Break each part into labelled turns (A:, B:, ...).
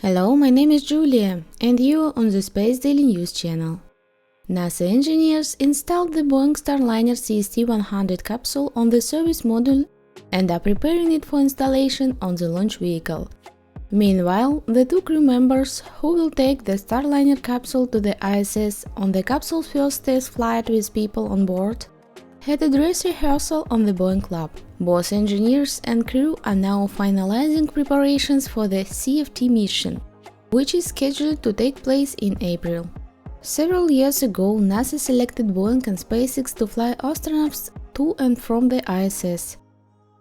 A: Hello, my name is Julia, and you're on the Space Daily News channel. NASA engineers installed the Boeing Starliner CST-100 capsule on the service module and are preparing it for installation on the launch vehicle. Meanwhile, the two crew members who will take the Starliner capsule to the ISS on the capsule's first test flight with people on board had a dress rehearsal on the Boeing lab. Both engineers and crew are now finalizing preparations for the CFT mission, which is scheduled to take place in April. Several years ago, NASA selected Boeing and SpaceX to fly astronauts to and from the ISS.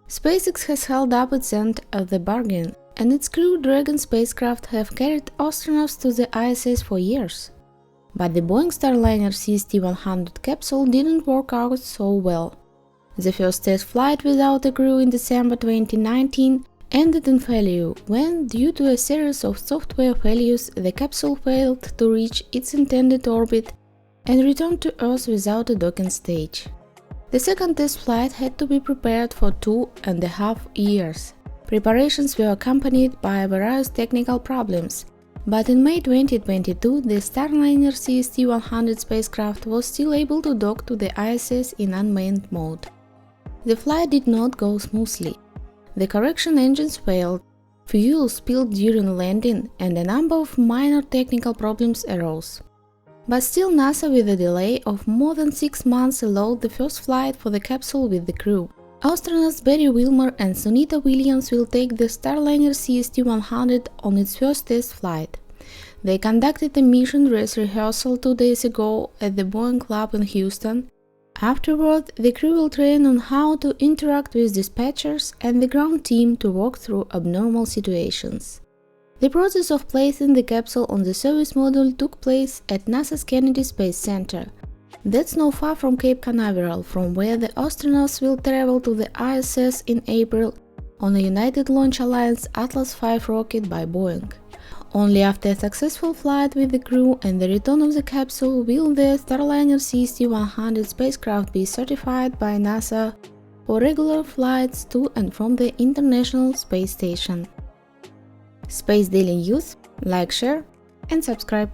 A: SpaceX has held up its end of the bargain, and its Crew Dragon spacecraft have carried astronauts to the ISS for years. But the Boeing Starliner CST-100 capsule didn't work out so well. The first test flight without a crew in December 2019 ended in failure when, due to a series of software failures, the capsule failed to reach its intended orbit and returned to Earth without a docking stage. The second test flight had to be prepared for 2.5 years. Preparations were accompanied by various technical problems, but in May 2022, the Starliner CST-100 spacecraft was still able to dock to the ISS in unmanned mode. The flight did not go smoothly. The correction engines failed, fuel spilled during landing, and a number of minor technical problems arose. But still, NASA, with a delay of more than 6 months, allowed the first flight for the capsule with the crew. Astronauts Barry Wilmer and Sunita Williams will take the Starliner CST-100 on its first test flight. They conducted a mission dress rehearsal 2 days ago at the Boeing lab in Houston. Afterward, the crew will train on how to interact with dispatchers and the ground team to work through abnormal situations. The process of placing the capsule on the service module took place at NASA's Kennedy Space Center. That's not far from Cape Canaveral, from where the astronauts will travel to the ISS in April on a United Launch Alliance Atlas V rocket by Boeing. Only after a successful flight with the crew and the return of the capsule will the Starliner CST-100 spacecraft be certified by NASA for regular flights to and from the International Space Station. Space Daily News, like, share and subscribe.